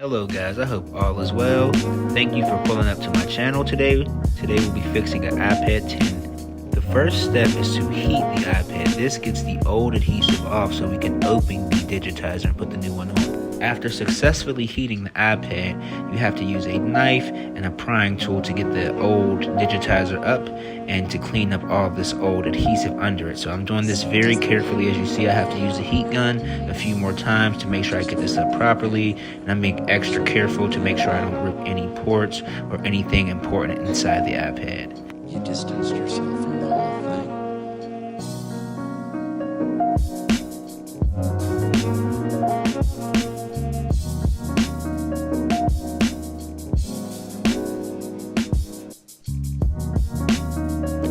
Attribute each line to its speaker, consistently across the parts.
Speaker 1: Hello guys, I hope all is well. Thank you for pulling up to my channel today. Today we'll be fixing an iPad 10. The first step is to heat the iPad. This gets the old adhesive off so we can open the digitizer and put the new one on. After successfully heating the iPad, you have to use a knife and a prying tool to get the old digitizer up and to clean up all of this old adhesive under it. So I'm doing this very carefully. As you see, I have to use a heat gun a few more times to make sure I get this up properly, and I'm being extra careful to make sure I don't rip any ports or anything important inside the iPad.
Speaker 2: You distanced yourself from the whole thing.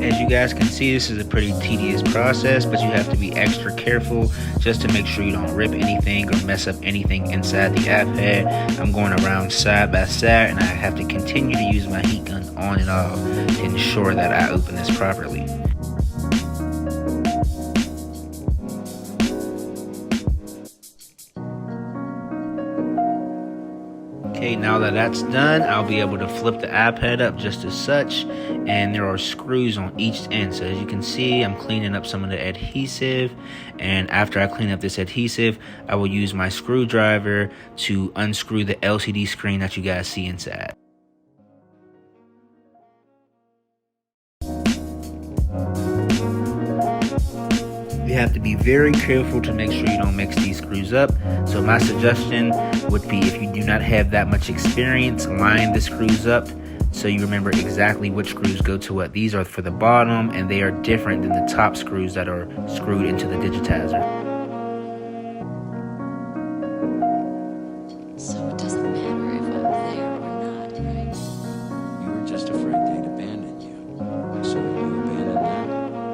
Speaker 1: As you guys can see, this is a pretty tedious process, but you have to be extra careful just to make sure you don't rip anything or mess up anything inside the iPad. I'm going around side by side, and I have to continue to use my heat gun on and off to ensure that I open this properly. Okay, now that that's done, I'll be able to flip the iPad up just as such, and there are screws on each end. So as you can see, I'm cleaning up some of the adhesive, and after I clean up this adhesive, I will use my screwdriver to unscrew the LCD screen that you guys see inside. You have to be very careful to make sure you don't mix these screws up. So my suggestion would be, if you do not have that much experience, line the screws up so you remember exactly which screws go to what. These are for the bottom, and they are different than the top screws that are screwed into the digitizer.
Speaker 3: So it doesn't matter if I'm there or not, right?
Speaker 2: You were just afraid they'd abandon you. So you abandoned them.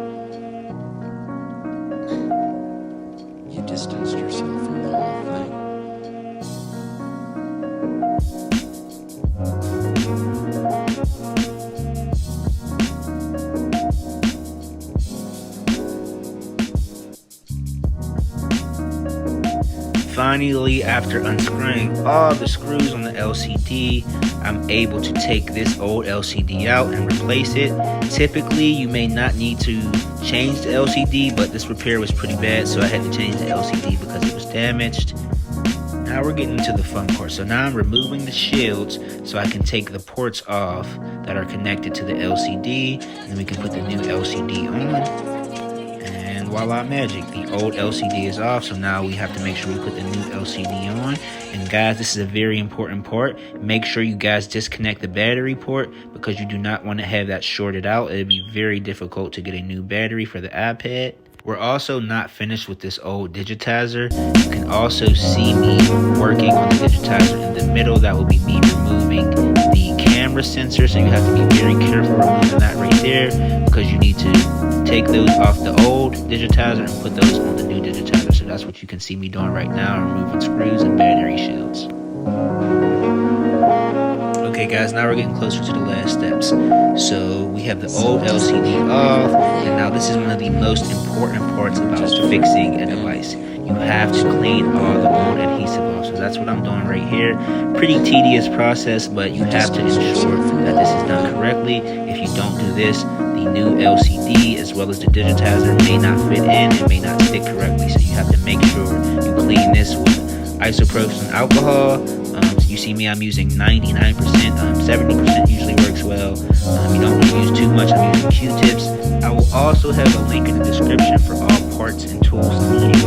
Speaker 2: You distanced yourself from the whole thing.
Speaker 1: Finally, after unscrewing all the screws on the LCD, I'm able to take this old LCD out and replace it. Typically, you may not need to change the LCD, but this repair was pretty bad, so I had to change the LCD because it was damaged. Now we're getting to the fun part. So now I'm removing the shields so I can take the ports off that are connected to the LCD, and then we can put the new LCD on. And voila, magic, the old LCD is off. So now we have to make sure we put the new LCD on. And guys, this is a very important part. Make sure you guys disconnect the battery port, because you do not want to have that shorted out. It'll be very difficult to get a new battery for the iPad. We're also not finished with this old digitizer. You can also see me working on the digitizer in the middle. That will be me removing the camera sensor. So you have to be very careful removing that right there, because you need to take those off the old digitizer and put those on the new digitizer. So that's what you can see me doing right now, removing screws and battery shields. Okay guys, now we're getting closer to the last steps. So we have the old LCD off, and now this is one of the most important parts about fixing a device. You have to clean all the old adhesive off. So that's what I'm doing right here. Pretty tedious process, but you have to ensure that this is done correctly. If you don't do this, the new LCD as well as the digitizer may not fit in and may not stick correctly. So you have to make sure you clean this with isopropyl alcohol. You see me, I'm using 99%, 70% usually works well. You don't want to use too much. I'm using Q-tips. I will also have a link in the description for all parts and tools needed.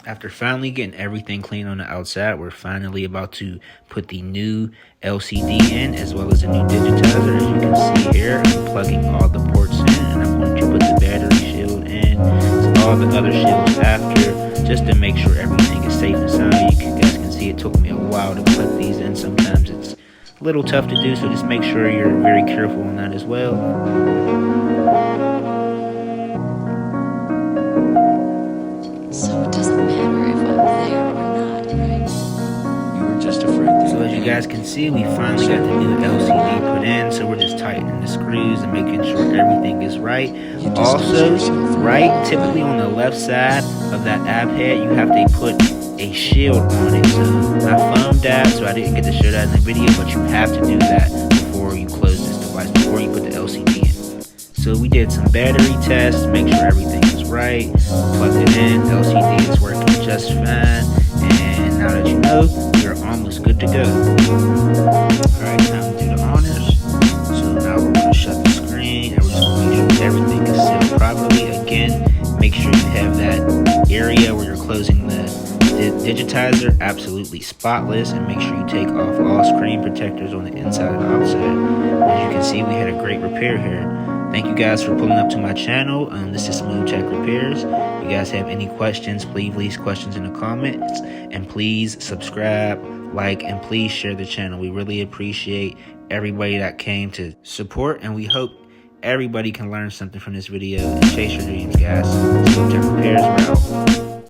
Speaker 1: After finally getting everything clean on the outside, we're finally about to put the new LCD in, as well as the new digitizer. As you can see here, I'm plugging all the ports in, and I'm going to put the battery shield in, all the other shields after, just to make sure everything is safe and sound. You guys can see it took me a while to put these in. Sometimes it's a little tough to do, so just make sure you're very careful on that as well.
Speaker 3: So it doesn't matter if I'm there or not, right?
Speaker 2: You were just afraid they'd
Speaker 1: So as you guys can see, we finally got the new LCD put in, so we're just tightening the screws and making sure everything is right. Also, right, typically on the left side of that app head, you have to put a shield on it. So my phone died, so I didn't get to show that in the video, but you have to do that before you close this device, before you put the LCD in. So we did some battery tests, make sure everything is right, plugged it in, LCD is working just fine, and now that you know, you're almost good to go. Alright, time to do the honors. So now we're going to shut the screen, and we're just going to make sure everything is sealed properly. Again, make sure you have that area where you're closing the digitizer absolutely spotless, and make sure you take off all screen protectors on the inside and outside. As you can see, we had a great repair here. Thank you guys for pulling up to my channel. This is Smooth Tech Repairs. If you guys have any questions, please leave questions in the comments, and please subscribe, like, and please share the channel. We really appreciate everybody that came to support, and we hope everybody can learn something from this video and chase your dreams, guys. Smooth Tech Repairs.